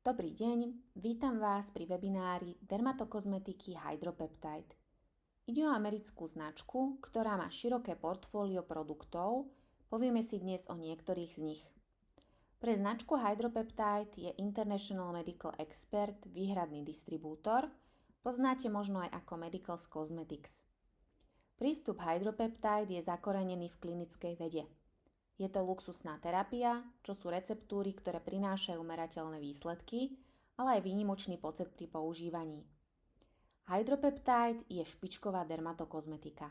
Dobrý deň, vítam vás pri webinári dermatokozmetiky Hydropeptide. Ide o americkú značku, ktorá má široké portfólio produktov, povieme si dnes o niektorých z nich. Pre značku Hydropeptide je International Medical Expert výhradný distribútor, poznáte možno aj ako Medicals Cosmetics. Prístup Hydropeptide je zakorenený v klinickej vede. Je to luxusná terapia, čo sú receptúry, ktoré prinášajú merateľné výsledky, ale aj výnimočný pocit pri používaní. Hydropeptide je špičková dermatokozmetika,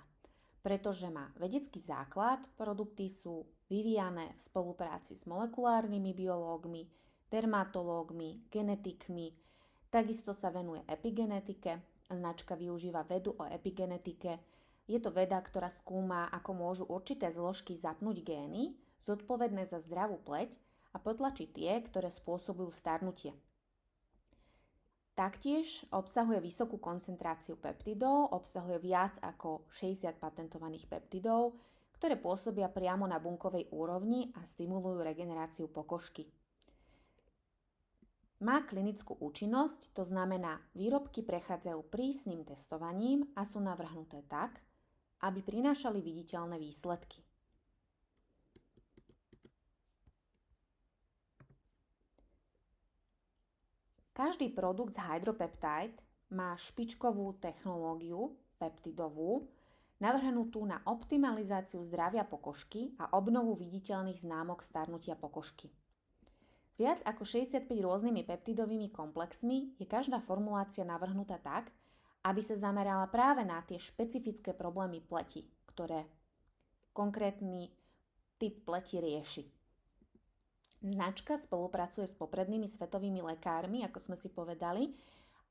pretože má vedecký základ, produkty sú vyvíjané v spolupráci s molekulárnymi biológmi, dermatológmi, genetikmi, takisto sa venuje epigenetike, značka využíva vedu o epigenetike. Je to veda, ktorá skúma, ako môžu určité zložky zapnúť gény, zodpovedné za zdravú pleť a potlačiť tie, ktoré spôsobujú starnutie. Taktiež obsahuje vysokú koncentráciu peptidov, obsahuje viac ako 60 patentovaných peptidov, ktoré pôsobia priamo na bunkovej úrovni a stimulujú regeneráciu pokožky. Má klinickú účinnosť, to znamená, výrobky prechádzajú prísnym testovaním a sú navrhnuté tak, aby prinášali viditeľné výsledky. Každý produkt z Hydropeptide má špičkovú technológiu peptidovú, navrhnutú na optimalizáciu zdravia pokožky a obnovu viditeľných známok starnutia pokožky. S viac ako 65 rôznymi peptidovými komplexmi je každá formulácia navrhnutá tak, aby sa zamerala práve na tie špecifické problémy pleti, ktoré konkrétny typ pleti rieši. Značka spolupracuje s poprednými svetovými lekármi, ako sme si povedali,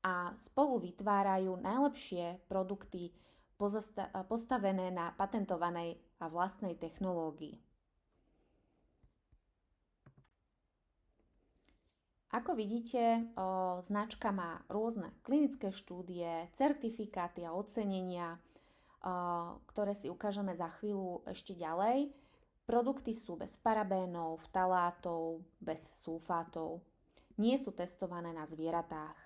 a spolu vytvárajú najlepšie produkty postavené na patentovanej a vlastnej technológii. Ako vidíte, značka má rôzne klinické štúdie, certifikáty a ocenenia, ktoré si ukážeme za chvíľu ešte ďalej. Produkty sú bez parabénov, vtalátov, bez sulfátov. Nie sú testované na zvieratách.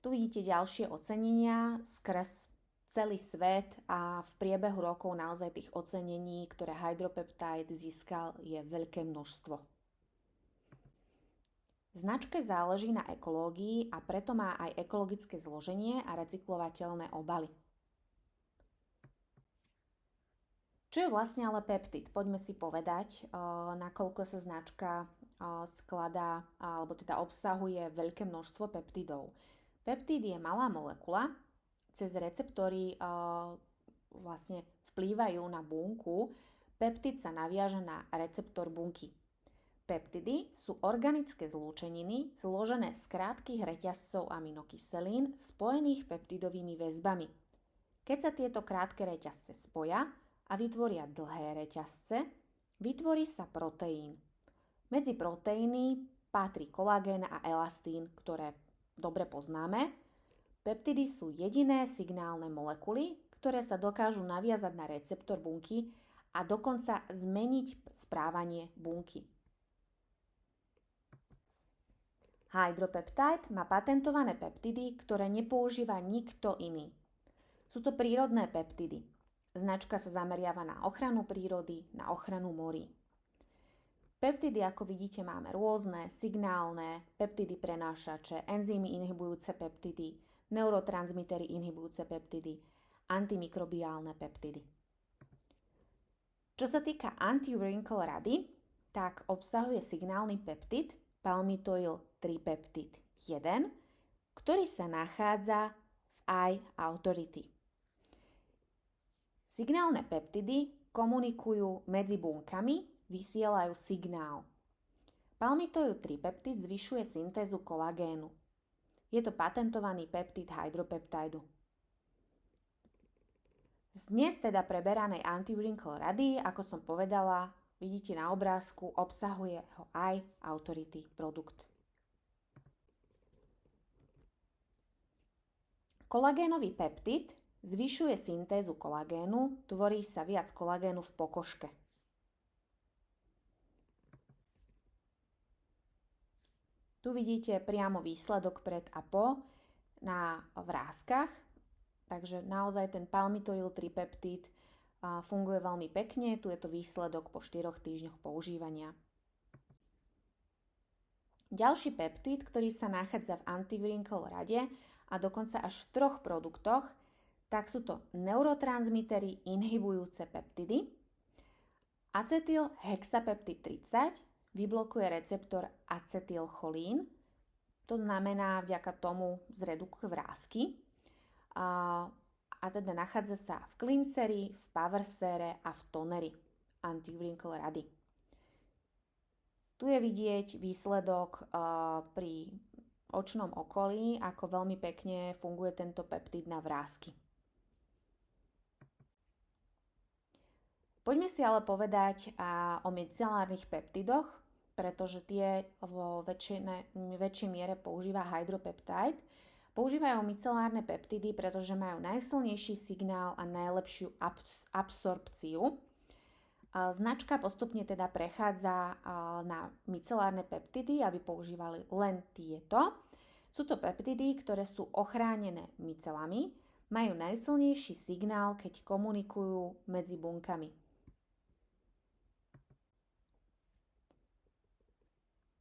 Tu vidíte ďalšie ocenenia skrz celý svet a v priebehu rokov naozaj tých ocenení, ktoré Hydropeptide získal, je veľké množstvo. Značke záleží na ekológii a preto má aj ekologické zloženie a recyklovateľné obaly. Čo je vlastne ale peptid? Poďme si povedať, nakoľko sa značka skladá, alebo teda obsahuje veľké množstvo peptidov. Peptid je malá molekula, cez receptory vlastne vplývajú na bunku. Peptid sa naviaže na receptor bunky. Peptidy sú organické zlúčeniny zložené z krátkych reťazcov aminokyselín spojených peptidovými väzbami. Keď sa tieto krátke reťazce spoja a vytvoria dlhé reťazce, vytvorí sa proteín. Medzi proteíny patrí kolagén a elastín, ktoré dobre poznáme. Peptidy sú jediné signálne molekuly, ktoré sa dokážu naviazať na receptor bunky a dokonca zmeniť správanie bunky. Hydropeptide má patentované peptidy, ktoré nepoužíva nikto iný. Sú to prírodné peptidy. Značka sa zameriava na ochranu prírody, na ochranu morí. Peptidy, ako vidíte, máme rôzne, signálne, peptidy prenášače, enzymy inhibujúce peptidy, neurotransmitery inhibujúce peptidy, antimikrobiálne peptidy. Čo sa týka anti-wrinkle rady, tak obsahuje signálny peptid palmitoyl tripeptid 1, ktorý sa nachádza v Eye Authority. Signálne peptidy komunikujú medzi bunkami, vysielajú signál. Palmitoyl tripeptid zvyšuje syntézu kolagénu. Je to patentovaný peptid hydropeptidu. Z dnes teda preberanej anti-wrinkle rady, ako som povedala, vidíte na obrázku, obsahuje ho aj Authority produkt. Kolagénový peptid zvyšuje syntézu kolagénu, tvorí sa viac kolagénu v pokožke. Tu vidíte priamo výsledok pred a po na vráskach, takže naozaj ten palmitoyl tripeptid funguje veľmi pekne. Tu je to výsledok po 4 týždňoch používania. Ďalší peptid, ktorý sa nachádza v anti-wrinkle rade a dokonca až v 3 produktoch, tak sú to neurotransmitery inhibujúce peptidy. Acetylhexapeptid 30 vyblokuje receptor acetylcholín, to znamená, vďaka tomu zredukuje vrásky. A teda nachádza sa v cleanseri, v powersere a v toneri anti-wrinkle rady. Tu je vidieť výsledok pri očnom okolí, ako veľmi pekne funguje tento peptid na vrásky. Poďme si ale povedať o micelárnych peptidoch, pretože tie vo väčšej miere používa Hydropeptide. Používajú micelárne peptidy, pretože majú najsilnejší signál a najlepšiu absorpciu. Značka postupne teda prechádza na micelárne peptidy, aby používali len tieto. Sú to peptidy, ktoré sú ochránené micelami, majú najsilnejší signál, keď komunikujú medzi bunkami.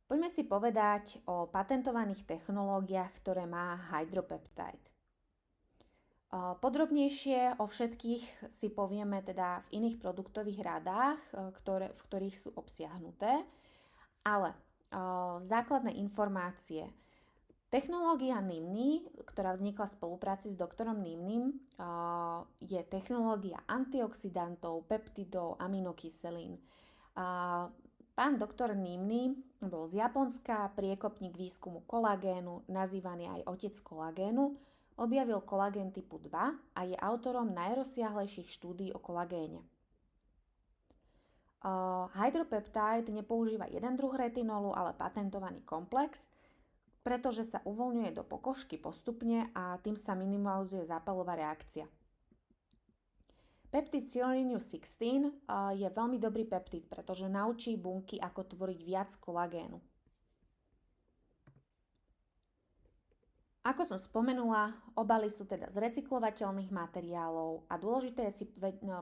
Poďme si povedať o patentovaných technológiách, ktoré má Hydropeptide. Podrobnejšie o všetkých si povieme teda v iných produktových radách, v ktorých sú obsiahnuté, ale základné informácie. Technológia NIMNY, ktorá vznikla v spolupráci s doktorom Nimnym, je technológia antioxidantov, peptidov, aminokyselín. Pán doktor Nimny bol z Japonska, priekopník výskumu kolagénu, nazývaný aj otec kolagénu, objavil kolagén typu 2 a je autorom najrozsiahlejších štúdií o kolagéne. Hydropeptide nepoužíva jeden druh retinolu, ale patentovaný komplex, pretože sa uvoľňuje do pokožky postupne a tým sa minimalizuje zápalová reakcia. Peptid Serinius 16 je veľmi dobrý peptid, pretože naučí bunky, ako tvoriť viac kolagénu. Ako som spomenula, obaly sú teda z recyklovateľných materiálov a dôležité je si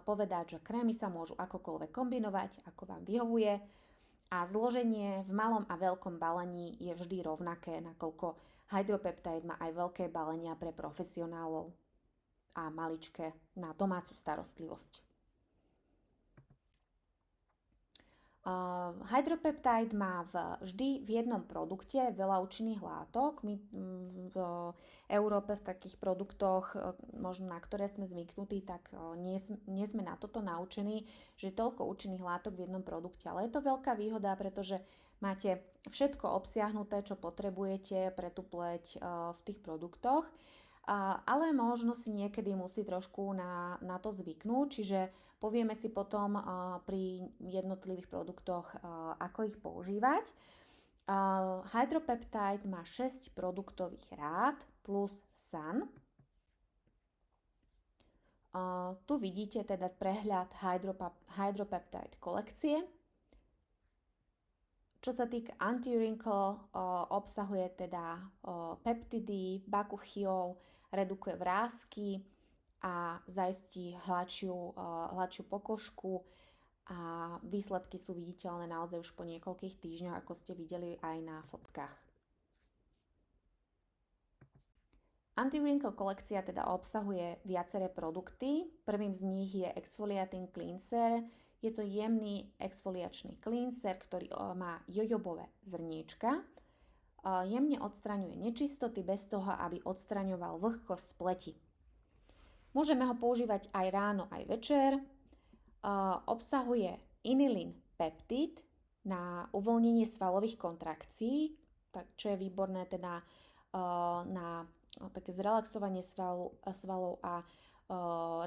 povedať, že krémy sa môžu akokoľvek kombinovať, ako vám vyhovuje a zloženie v malom a veľkom balení je vždy rovnaké, nakoľko Hydropeptide má aj veľké balenia pre profesionálov a maličké na domácu starostlivosť. Hydropeptide má vždy v jednom produkte veľa účinných látok. My v Európe v takých produktoch, možno na ktoré sme zvyknutí, tak nie sme na toto naučení, že je toľko účinných látok v jednom produkte. Ale je to veľká výhoda, pretože máte všetko obsiahnuté, čo potrebujete pre tú pleť v tých produktoch. Ale možno si niekedy musí trošku na to zvyknúť, čiže povieme si potom pri jednotlivých produktoch, ako ich používať. Hydropeptide má 6 produktových rád plus SUN. Tu vidíte teda prehľad Hydropeptide kolekcie. Čo sa týka anti-wrinkle, obsahuje teda peptidy, bakuchiol, redukuje vrásky a zaistí hladšiu pokožku a výsledky sú viditeľné naozaj už po niekoľkých týždňoch, ako ste videli aj na fotkách. Anti-wrinkle kolekcia teda obsahuje viaceré produkty. Prvým z nich je Exfoliating Cleanser. Je to jemný exfoliačný cleanser, ktorý má jojobové zrniečka. Jemne odstraňuje nečistoty bez toho, aby odstraňoval vlhkosť z pleti. Môžeme ho používať aj ráno, aj večer. Obsahuje inulin peptid na uvoľnenie svalových kontrakcií, čo je výborné teda na také zrelaxovanie svalov a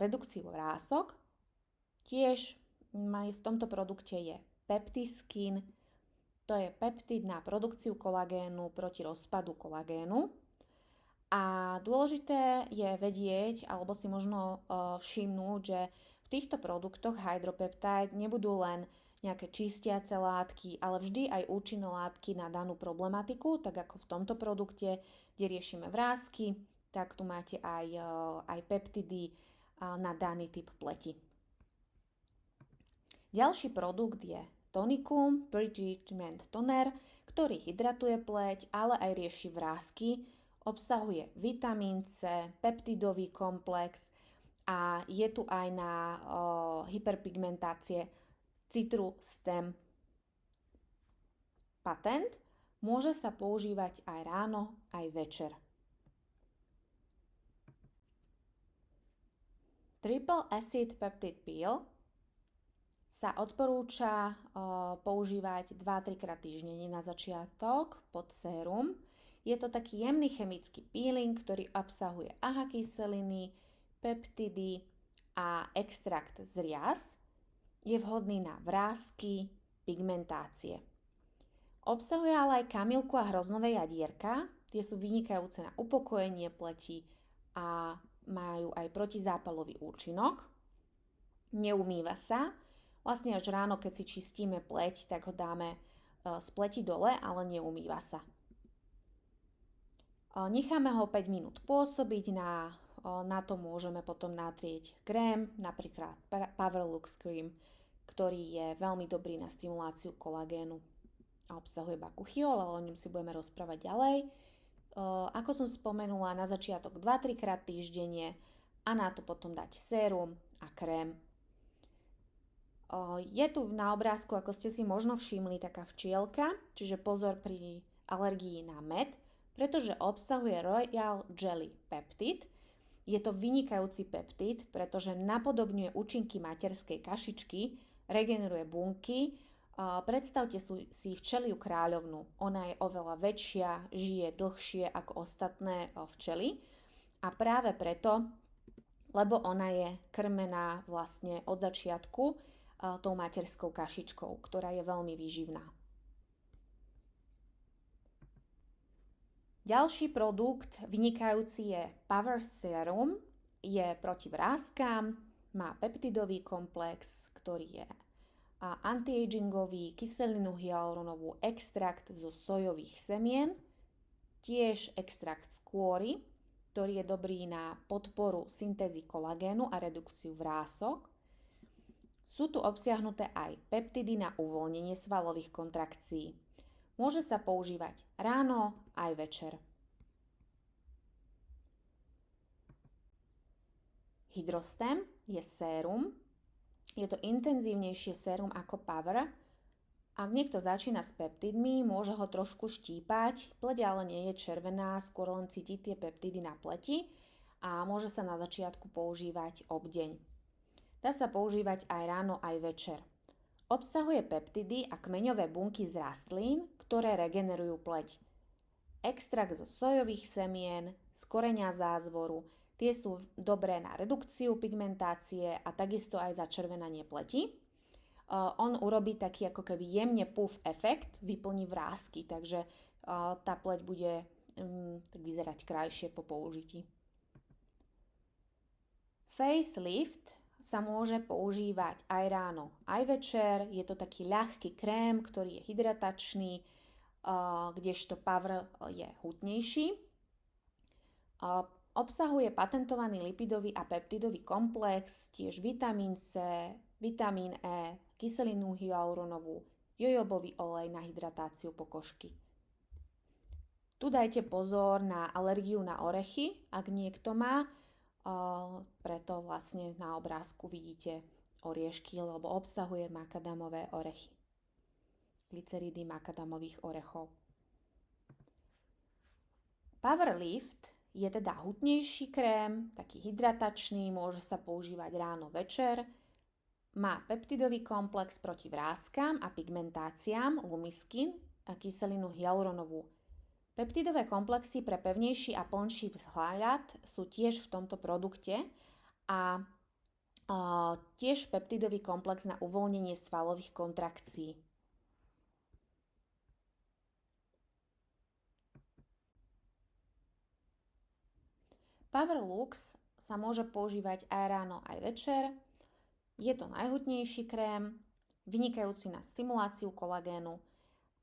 redukciu vrások. Tiež v tomto produkte je Peptiskin, to je peptid na produkciu kolagénu proti rozpadu kolagénu. A dôležité je vedieť, alebo si možno všimnúť, že v týchto produktoch Hydropeptide nebudú len nejaké čistiace látky, ale vždy aj účinné látky na danú problematiku, tak ako v tomto produkte, kde riešime vrásky, tak tu máte aj peptidy na daný typ pleti. Ďalší produkt je Tonicum Pre-Treatment Toner, ktorý hydratuje pleť, ale aj rieši vrásky. Obsahuje vitamín C, peptidový komplex a je tu aj na hyperpigmentácie Citrustem patent. Môže sa používať aj ráno, aj večer. Triple Acid Peptide Peel sa odporúča používať 2-3 krát týždenne na začiatok pod sérum. Je to taký jemný chemický peeling, ktorý obsahuje AHA kyseliny, peptidy a extrakt z rias. Je vhodný na vrásky, pigmentácie. Obsahuje ale aj kamilku a hroznové jadierka. Tie sú vynikajúce na upokojenie pleti a majú aj protizápalový účinok. Neumýva sa. Vlastne až ráno, keď si čistíme pleť, tak ho dáme z pleti dole, ale neumýva sa. Necháme ho 5 minút pôsobiť, na to môžeme potom natrieť krém, napríklad Powerlux Cream, ktorý je veľmi dobrý na stimuláciu kolagénu a obsahuje bakuchiol, ale o ňom si budeme rozprávať ďalej. Ako som spomenula, na začiatok 2-3 krát týždenne a na to potom dať sérum a krém. Je tu na obrázku, ako ste si možno všimli, taká včielka, čiže pozor pri alergii na med, pretože obsahuje Royal Jelly Peptide. Je to vynikajúci peptid, pretože napodobňuje účinky materskej kašičky, regeneruje bunky. Predstavte si včeliu kráľovnu. Ona je oveľa väčšia, žije dlhšie ako ostatné včely a práve preto, lebo ona je krmená vlastne od začiatku tou materskou kašičkou, ktorá je veľmi výživná. Ďalší produkt vynikajúci je Power Serum. Je proti vráskam, má peptidový komplex, ktorý je anti-agingový, kyselinu hyaluronovú, extrakt zo sojových semien, tiež extrakt z kôry, ktorý je dobrý na podporu syntézy kolagénu a redukciu vrások. Sú tu obsiahnuté aj peptidy na uvoľnenie svalových kontrakcií. Môže sa používať ráno aj večer. Hydrostem je sérum. Je to intenzívnejšie sérum ako Power. Ak niekto začína s peptidmi, môže ho trošku štípať. Pleť ale nie je červená, skôr len cíti tie peptidy na pleti a môže sa na začiatku používať obdeň. Dá sa používať aj ráno, aj večer. Obsahuje peptidy a kmeňové bunky z rastlín, ktoré regenerujú pleť. Extrakt zo sojových semien, z koreňa zázvoru, tie sú dobré na redukciu pigmentácie a takisto aj začervenanie pleti. On urobí taký ako keby jemne puff efekt, vyplní vrásky, takže tá pleť bude vyzerať krajšie po použití. Facelift sa môže používať aj ráno, aj večer. Je to taký ľahký krém, ktorý je hydratačný, kdežto Power je hutnejší. Obsahuje patentovaný lipidový a peptidový komplex, tiež vitamín C, vitamín E, kyselinu hyaluronovú, jojobový olej na hydratáciu pokožky. Tu dajte pozor na alergiu na orechy, ak niekto má, preto vlastne na obrázku vidíte oriešky, lebo obsahuje makadamové orechy. Glyceridy makadamových orechov. Power Lift je teda hutnejší krém, taký hydratačný, môže sa používať ráno, večer. Má peptidový komplex proti vráskam a pigmentáciám, Lumiskin a kyselinu hyaluronovú. Peptidové komplexy pre pevnejší a plnší vzhľad sú tiež v tomto produkte a tiež peptidový komplex na uvoľnenie svalových kontrakcií. Powerlux sa môže používať aj ráno, aj večer. Je to najhutnejší krém, vynikajúci na stimuláciu kolagénu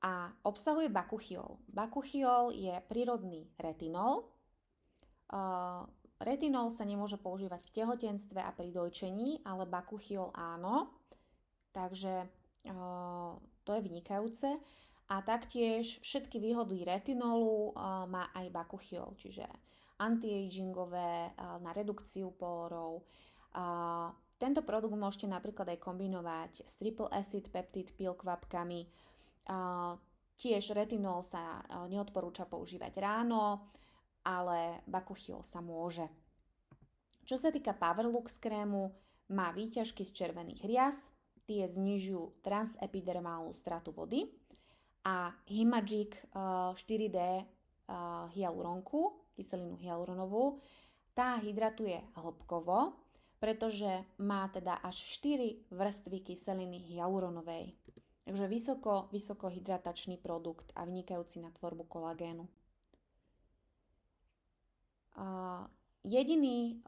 a obsahuje bakuchiol. Bakuchiol je prírodný retinol. Retinol sa nemôže používať v tehotenstve a pri dojčení, ale bakuchiol áno. Takže to je vynikajúce. A taktiež všetky výhody retinolu má aj bakuchiol, čiže anti-agingové, na redukciu pórov. Tento produkt môžete napríklad aj kombinovať s triple acid peptid pil kvapkami. Tiež retinol sa neodporúča používať ráno, ale bakuchiol sa môže. Čo sa týka Powerlux krému, má výťažky z červených rias, tie znižujú transepidermálnu stratu vody a Himagic 4D hyaluronku, kyselinu hyaluronovú, tá hydratuje hĺbkovo, pretože má teda až 4 vrstvy kyseliny hyaluronovej. Takže vysoko hydratačný produkt a vynikajúci na tvorbu kolagénu. Jediný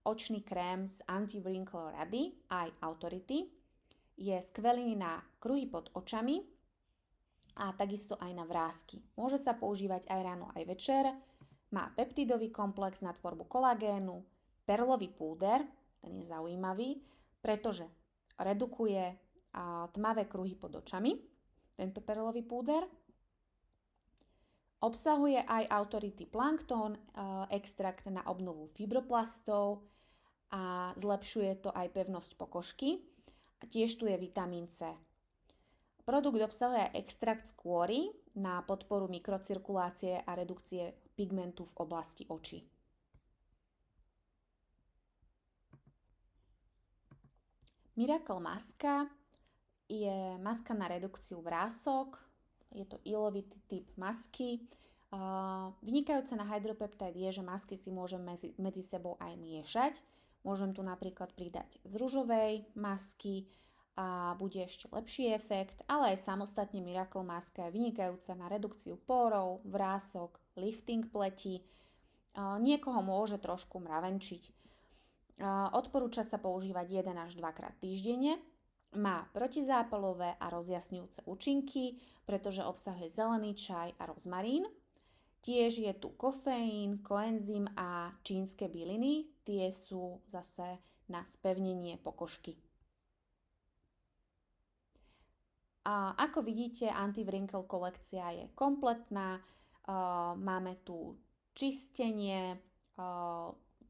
očný krém z Anti-Wrinkle Rady, Eye Authority, je skvelý na kruhy pod očami a takisto aj na vrásky. Môže sa používať aj ráno, aj večer. Má peptidový komplex na tvorbu kolagénu, perlový púder, ten je zaujímavý, pretože redukuje tmavé kruhy pod očami, tento perlový púder. Obsahuje aj Authority Plankton, extrakt na obnovu fibroplastov a zlepšuje to aj pevnosť pokožky. A tiež tu je vitamín C. Produkt obsahuje aj extrakt z kôry na podporu mikrocirkulácie a redukcie pigmentu v oblasti očí. Miracle Maska je maska na redukciu vrások. Je to ilovitý typ masky. Vynikajúce na hydropeptide je, že masky si môžem medzi sebou aj miešať. Môžem tu napríklad pridať z ružovej masky a bude ešte lepší efekt, ale aj samostatne Miracle Maska je vynikajúca na redukciu pórov, vrások, lifting pleti. Niekoho môže trošku mravenčiť. Odporúča sa používať 1 až 2 krát týždenne. Má protizápalové a rozjasňujúce účinky, pretože obsahuje zelený čaj a rozmarín. Tiež je tu kofeín, koenzym a čínske byliny. Tie sú zase na spevnenie pokožky. A ako vidíte, Anti-Wrinkle kolekcia je kompletná. Máme tu čistenie,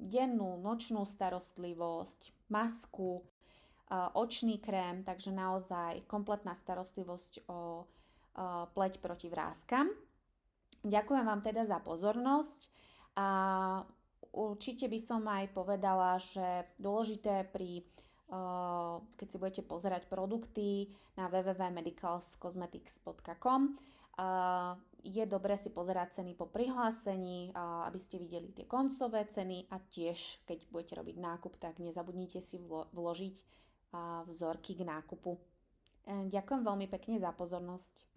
dennú, nočnú starostlivosť, masku, očný krém, takže naozaj kompletná starostlivosť o pleť proti vráskam. Ďakujem vám teda za pozornosť a určite by som aj povedala, že dôležité keď si budete pozerať produkty na www.medicalscosmetics.com, je dobré si pozerať ceny po prihlásení, aby ste videli tie koncové ceny a tiež keď budete robiť nákup, tak nezabudnite si vložiť vzorky k nákupu. Ďakujem veľmi pekne za pozornosť.